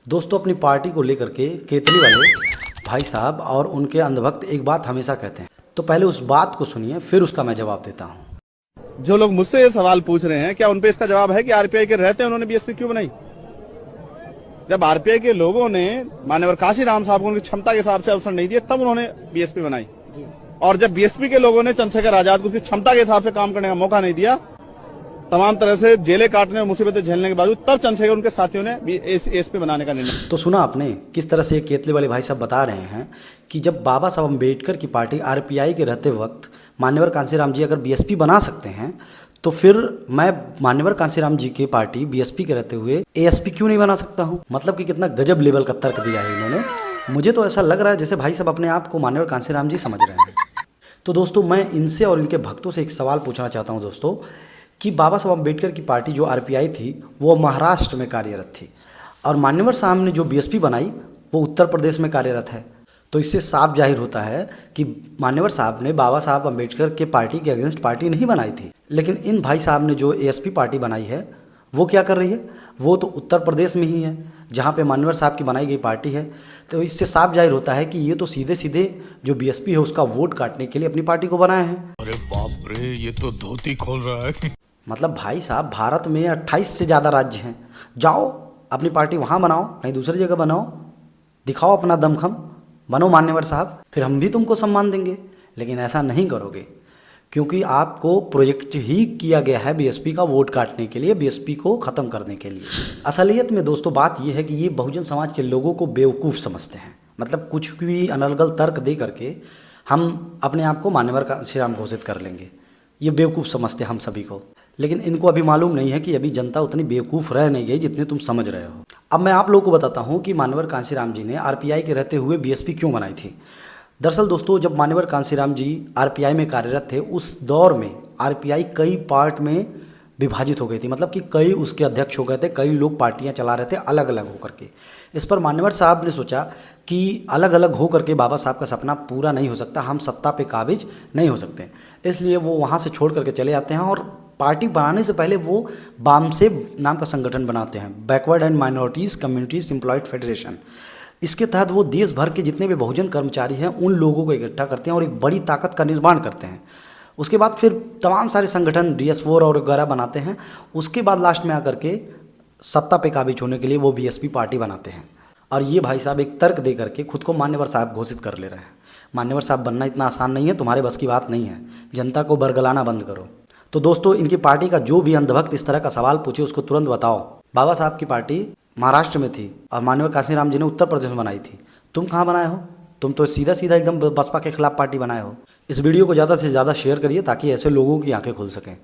दोस्तों अपनी पार्टी को लेकर के केतली वाले भाई साहब और उनके अंधभक्त एक बात हमेशा कहते हैं, तो पहले उस बात को सुनिए फिर उसका मैं जवाब देता हूं। जो लोग मुझसे ये सवाल पूछ रहे हैं, क्या उन पे इसका जवाब है कि आरपीआई के रहते उन्होंने बीएसपी क्यों बनाई? जब आरपीआई के लोगों ने मान्यवर काशीराम साहब को उनकी क्षमता के हिसाब से अवसर नहीं दिए, तब उन्होंने बीएसपी बनाई। और जब बीएसपी के लोगों ने चंद्रशेखर आजाद को उसकी क्षमता के हिसाब से काम करने का मौका नहीं दिया, तमाम तरह से जेलें काटने और मुसीबतें झेलने के बावजूद, तब चंद्रशेखर उनके साथियों ने एसपी बनाने का निर्णय। तो सुना आपने किस तरह से केतली वाले भाई साहब बता रहे हैं कि जब बाबा साहब अम्बेडकर की पार्टी आरपीआई के रहते वक्त मान्यवर कांशीराम जी अगर बीएसपी बना सकते हैं, तो फिर मैं मान्यवर कांशीराम जी की पार्टी बीएसपी के रहते हुए एएसपी क्यों नहीं बना सकता हूं? मतलब कि कितना गजब लेवल का तर्क दिया है इन्होंने। मुझे तो ऐसा लग रहा है जैसे भाई साहब अपने आप को मान्यवर कांशीराम जी समझ रहे हैं। तो दोस्तों मैं इनसे और इनके भक्तों से एक सवाल पूछना चाहता हूं दोस्तों, कि बाबा साहब अम्बेडकर की पार्टी जो आरपीआई थी वो महाराष्ट्र में कार्यरत थी और मान्यवर साहब ने जो बीएसपी बनाई वो उत्तर प्रदेश में कार्यरत है। तो इससे साफ जाहिर होता है कि मान्यवर साहब ने बाबा साहब अम्बेडकर के पार्टी के अगेंस्ट पार्टी नहीं बनाई थी। लेकिन इन भाई साहब ने जो एएसपी पार्टी बनाई है वो क्या कर रही है? वो तो उत्तर प्रदेश में ही है जहाँ पे मान्यवर साहब की बनाई गई पार्टी है। तो इससे साफ जाहिर होता है कि ये तो सीधे सीधे जो बीएसपी है उसका वोट काटने के लिए अपनी पार्टी को बनाए हैं। अरे बाप रे, ये तो धोती खोल रहा है। मतलब भाई साहब भारत में 28 से ज़्यादा राज्य हैं, जाओ अपनी पार्टी वहाँ बनाओ, कहीं दूसरी जगह बनाओ, दिखाओ अपना दमखम, बनो मान्यवर साहब, फिर हम भी तुमको सम्मान देंगे। लेकिन ऐसा नहीं करोगे क्योंकि आपको प्रोजेक्ट ही किया गया है बीएसपी का वोट काटने के लिए, बीएसपी को ख़त्म करने के लिए। असलियत में दोस्तों बात ये है कि ये बहुजन समाज के लोगों को बेवकूफ़ समझते हैं। मतलब कुछ भी अनर्गल तर्क दे करके हम अपने आप को मान्यवर कांशीराम घोषित कर लेंगे, ये बेवकूफ़ समझते हैं हम सभी को। लेकिन इनको अभी मालूम नहीं है कि अभी जनता उतनी बेवकूफ़ रह नहीं गई जितने तुम समझ रहे हो। अब मैं आप लोगों को बताता हूँ कि मान्यवर कांशीराम जी ने आरपीआई के रहते हुए बीएसपी क्यों बनाई थी। दरअसल दोस्तों जब मान्यवर कांशीराम जी आरपीआई में कार्यरत थे उस दौर में आरपीआई कई पार्ट में विभाजित हो गई थी। मतलब कि कई उसके अध्यक्ष हो गए थे, कई लोग पार्टियां चला रहे थे अलग अलग होकर के। इस पर मान्यवर साहब ने सोचा कि अलग अलग हो करके बाबा साहब का सपना पूरा नहीं हो सकता, हम सत्ता पे काबिज नहीं हो सकते, इसलिए वो वहाँ से छोड़ करके चले जाते हैं और पार्टी बनाने से पहले वो बामसेब नाम का संगठन बनाते हैं, backward and minorities communities employed federation. इसके तहत वो देश भर के जितने भी बहुजन कर्मचारी हैं उन लोगों को इकट्ठा करते हैं और एक बड़ी ताकत का निर्माण करते हैं। उसके बाद फिर तमाम सारे संगठन DS4 और वगैरह बनाते हैं। उसके बाद लास्ट में आकर के सत्ता पे काबिज होने के लिए वो बीएसपी पार्टी बनाते हैं। और ये भाई साहब एक तर्क दे करके खुद को मान्यवर साहब घोषित कर ले रहे हैं। मान्यवर साहब बनना इतना आसान नहीं है, तुम्हारे बस की बात नहीं है, जनता को बरगलाना बंद करो। तो दोस्तों इनकी पार्टी का जो भी अंधभक्त इस तरह का सवाल पूछे उसको तुरंत बताओ बाबा साहब की पार्टी महाराष्ट्र में थी और मान्यवर कांशीराम जी ने उत्तर प्रदेश में बनाई थी। तुम कहाँ बनाए हो? तुम तो सीधा सीधा एकदम बसपा के खिलाफ पार्टी बनाए हो। इस वीडियो को ज़्यादा से ज़्यादा शेयर करिए ताकि ऐसे लोगों की आंखें खुल सकें।